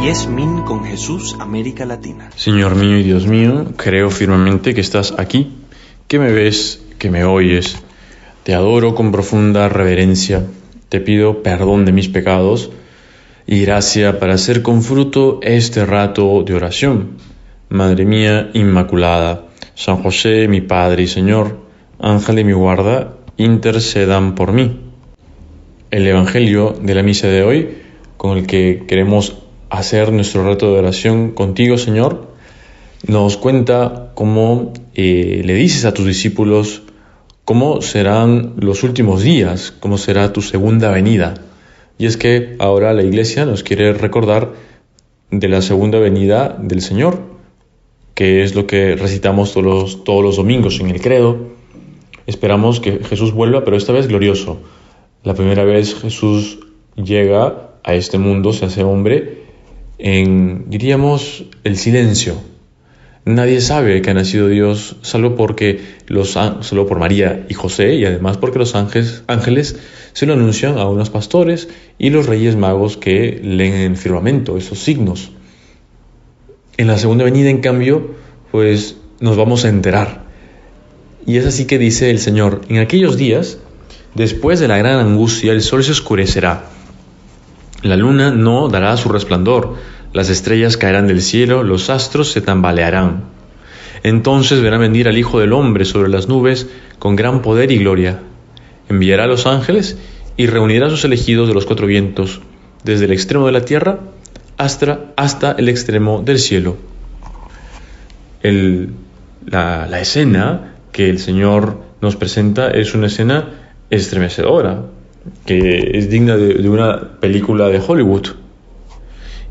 Mies Min con Jesús, América Latina. Señor mío y Dios mío, creo firmemente que estás aquí, que me ves, que me oyes. Te adoro con profunda reverencia, te pido perdón de mis pecados y gracia para hacer con fruto este rato de oración. Madre mía Inmaculada, San José, mi Padre y Señor, ángel de mi guarda, intercedan por mí. El Evangelio de la misa de hoy, con el que queremos hacer nuestro rato de oración contigo, Señor, nos cuenta cómo le dices a tus discípulos cómo serán los últimos días, cómo será tu segunda venida. Y es que ahora la Iglesia nos quiere recordar de la segunda venida del Señor, que es lo que recitamos todos los domingos en el credo. Esperamos que Jesús vuelva, pero esta vez glorioso. La primera vez Jesús llega a este mundo, se hace hombre, diríamos, el silencio. Nadie sabe que ha nacido Dios, salvo por María y José, y además porque los ángeles se lo anuncian a unos pastores y los reyes magos que leen en el firmamento esos signos. En la segunda venida, en cambio, pues nos vamos a enterar. Y es así que dice el Señor: en aquellos días, después de la gran angustia, el sol se oscurecerá, la luna no dará su resplandor, las estrellas caerán del cielo, los astros se tambalearán. Entonces verán venir al Hijo del Hombre sobre las nubes con gran poder y gloria. Enviará a los ángeles y reunirá a sus elegidos de los cuatro vientos, desde el extremo de la tierra hasta el extremo del cielo. La escena que el Señor nos presenta es una escena estremecedora, que es digna de una película de Hollywood.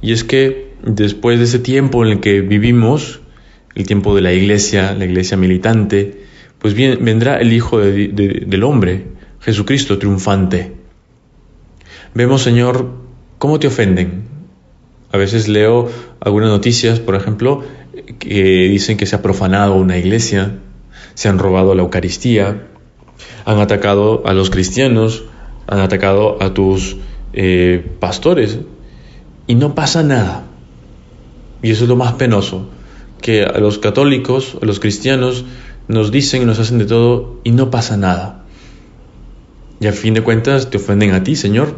Y es que después de ese tiempo en el que vivimos, el tiempo de la iglesia militante, pues vendrá el Hijo del Hombre, Jesucristo triunfante. Vemos, Señor, cómo te ofenden. A veces leo algunas noticias, por ejemplo, que dicen que se ha profanado una iglesia, se han robado la Eucaristía, han atacado a los cristianos, han atacado a tus pastores, y no pasa nada. Y eso es lo más penoso, que a los católicos, a los cristianos, nos dicen y nos hacen de todo y no pasa nada. Y a fin de cuentas te ofenden a ti, Señor.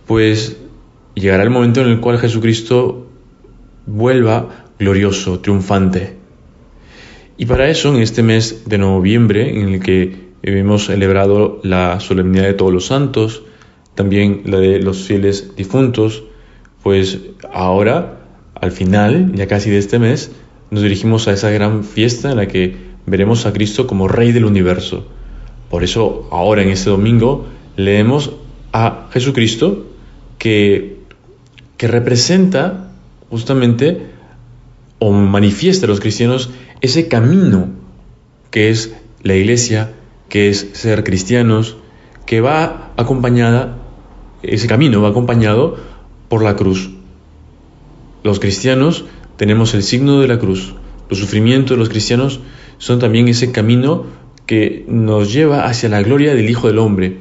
Pues llegará el momento en el cual Jesucristo vuelva glorioso, triunfante. Y para eso, en este mes de noviembre, en el que hemos celebrado la solemnidad de todos los santos, también la de los fieles difuntos, pues ahora, al final, ya casi de este mes, nos dirigimos a esa gran fiesta en la que veremos a Cristo como Rey del universo. Por eso, ahora en este domingo, leemos a Jesucristo que representa justamente o manifiesta a los cristianos ese camino que es la Iglesia, que es ser cristianos, que ese camino va acompañado por la cruz. Los cristianos tenemos el signo de la cruz. Los sufrimientos de los cristianos son también ese camino que nos lleva hacia la gloria del Hijo del Hombre.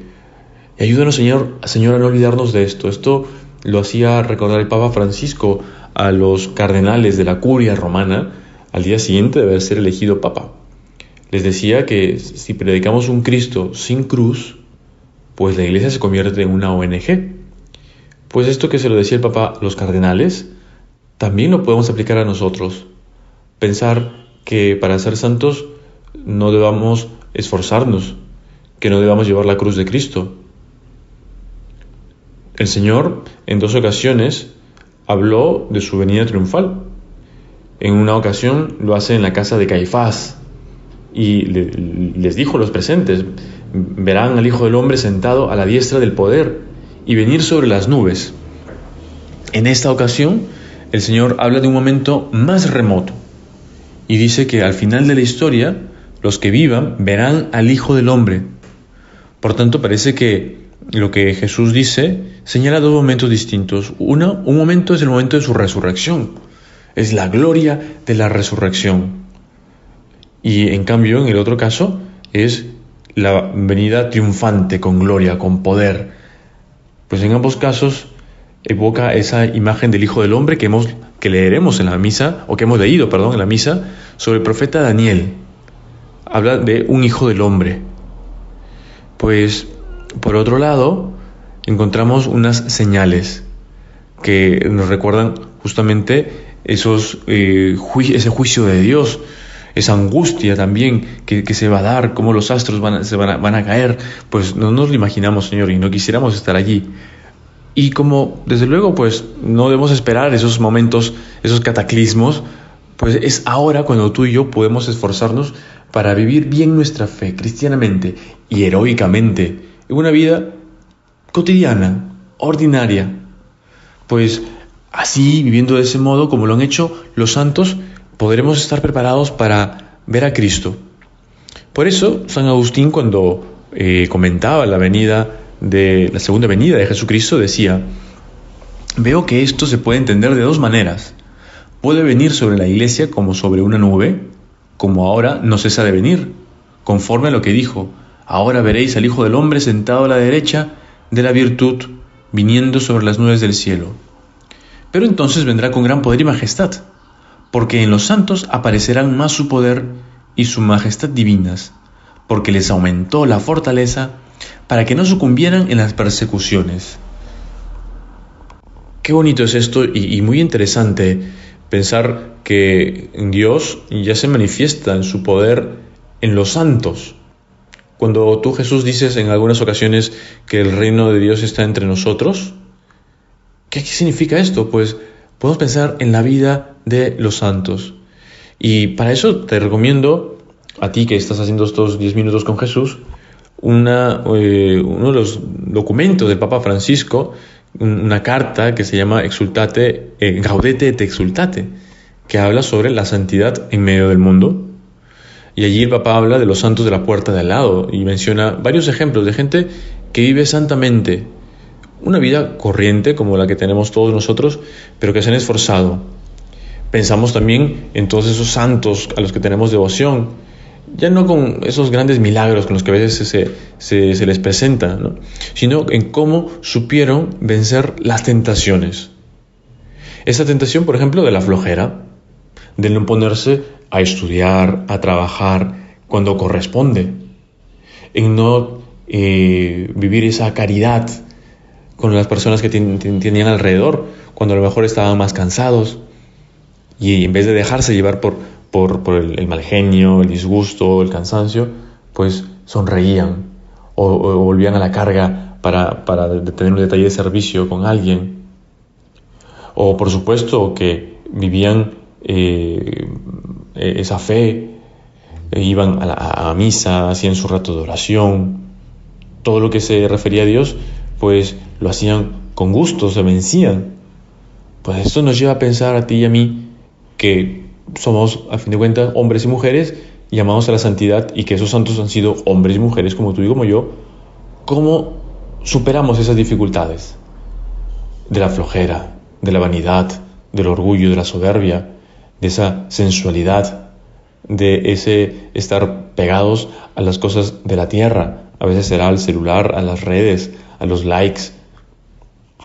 Y ayúdanos, Señor, a no olvidarnos de esto. Esto lo hacía recordar el Papa Francisco a los cardenales de la curia romana al día siguiente de haber sido elegido Papa. Les decía que si predicamos un Cristo sin cruz, pues la Iglesia se convierte en una ONG. Pues esto que se lo decía el Papa a los cardenales, también lo podemos aplicar a nosotros. Pensar que para ser santos no debamos esforzarnos, que no debamos llevar la cruz de Cristo. El Señor en 2 ocasiones habló de su venida triunfal. En una ocasión lo hace en la casa de Caifás y les dijo a los presentes: verán al Hijo del Hombre sentado a la diestra del poder y venir sobre las nubes. En esta ocasión, el Señor habla de un momento más remoto y dice que al final de la historia, los que vivan verán al Hijo del Hombre. Por tanto, parece que lo que Jesús dice señala dos momentos distintos. Un momento es el momento de su resurrección, es la gloria de la resurrección. Y en cambio, en el otro caso, es la venida triunfante, con gloria, con poder. Pues en ambos casos evoca esa imagen del Hijo del Hombre que leeremos en la misa, o que hemos leído, perdón, en la misa, sobre el profeta Daniel. Habla de un Hijo del Hombre. Pues, por otro lado, encontramos unas señales que nos recuerdan justamente ese juicio de Dios, esa angustia también que se va a dar, cómo los astros van a caer. Pues no nos lo imaginamos, Señor, y no quisiéramos estar allí. Y como, desde luego, pues no debemos esperar esos momentos, esos cataclismos, pues es ahora cuando tú y yo podemos esforzarnos para vivir bien nuestra fe, cristianamente y heroicamente, en una vida cotidiana, ordinaria. Pues así, viviendo de ese modo, como lo han hecho los santos, podremos estar preparados para ver a Cristo. Por eso, San Agustín, cuando comentaba la segunda venida de Jesucristo, decía: veo que esto se puede entender de dos maneras. Puede venir sobre la iglesia como sobre una nube, como ahora no cesa de venir, conforme a lo que dijo: ahora veréis al Hijo del Hombre sentado a la derecha de la virtud, viniendo sobre las nubes del cielo. Pero entonces vendrá con gran poder y majestad, porque en los santos aparecerán más su poder y su majestad divinas, porque les aumentó la fortaleza para que no sucumbieran en las persecuciones. Qué bonito es esto y muy interesante pensar que Dios ya se manifiesta en su poder en los santos. Cuando tú, Jesús, dices en algunas ocasiones que el reino de Dios está entre nosotros, ¿qué significa esto? Pues podemos pensar en la vida de los santos. Y para eso te recomiendo, a ti que estás haciendo estos 10 minutos con Jesús, uno de los documentos del Papa Francisco, una carta que se llama Gaudete et Exsultate, que habla sobre la santidad en medio del mundo. Y allí el Papa habla de los santos de la puerta de al lado y menciona varios ejemplos de gente que vive santamente, una vida corriente como la que tenemos todos nosotros, pero que se han esforzado. Pensamos también en todos esos santos a los que tenemos devoción, ya no con esos grandes milagros con los que a veces se les presenta, ¿no?, sino en cómo supieron vencer las tentaciones. Esa tentación, por ejemplo, de la flojera, de no ponerse a estudiar, a trabajar cuando corresponde, en no vivir esa caridad con las personas que tenían alrededor, cuando a lo mejor estaban más cansados, y en vez de dejarse llevar por el mal genio, el disgusto, el cansancio, pues sonreían o volvían a la carga para tener un detalle de servicio con alguien. O por supuesto que vivían esa fe, iban a misa, hacían su rato de oración, todo lo que se refería a Dios, pues lo hacían con gusto, se vencían. Pues esto nos lleva a pensar a ti y a mí que somos, a fin de cuentas, hombres y mujeres llamados a la santidad, y que esos santos han sido hombres y mujeres como tú y como yo. ¿Cómo superamos esas dificultades? De la flojera, de la vanidad, del orgullo, de la soberbia, de esa sensualidad, de ese estar pegados a las cosas de la tierra. A veces será al celular, a las redes, a los likes.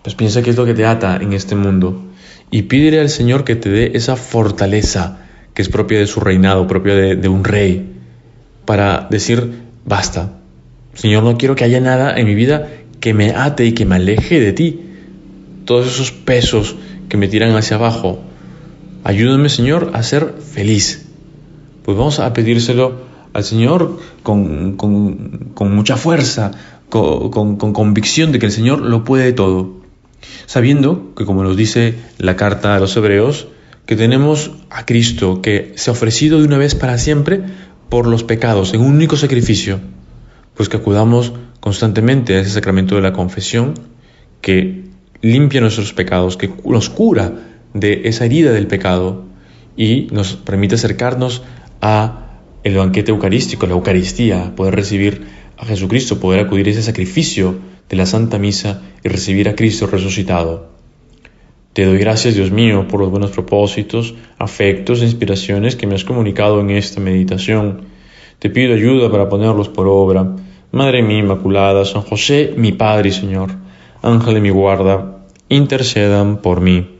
Pues piensa qué es lo que te ata en este mundo y pídele al Señor que te dé esa fortaleza que es propia de su reinado, propia de un rey, para decir: basta, Señor, no quiero que haya nada en mi vida que me ate y que me aleje de ti. Todos esos pesos que me tiran hacia abajo, ayúdame, Señor, a ser feliz. Pues vamos a pedírselo al Señor con mucha fuerza, con convicción de que el Señor lo puede todo, sabiendo que, como nos dice la carta a los Hebreos, que tenemos a Cristo, que se ha ofrecido de una vez para siempre por los pecados en un único sacrificio. Pues que acudamos constantemente a ese sacramento de la confesión, que limpia nuestros pecados, que nos cura de esa herida del pecado y nos permite acercarnos a el banquete eucarístico, la Eucaristía, poder recibir a Jesucristo, poder acudir a ese sacrificio de la Santa Misa y recibir a Cristo resucitado. Te doy gracias, Dios mío, por los buenos propósitos, afectos e inspiraciones que me has comunicado en esta meditación. Te pido ayuda para ponerlos por obra. Madre mía Inmaculada, San José, mi Padre y Señor, Ángel de mi guarda, intercedan por mí.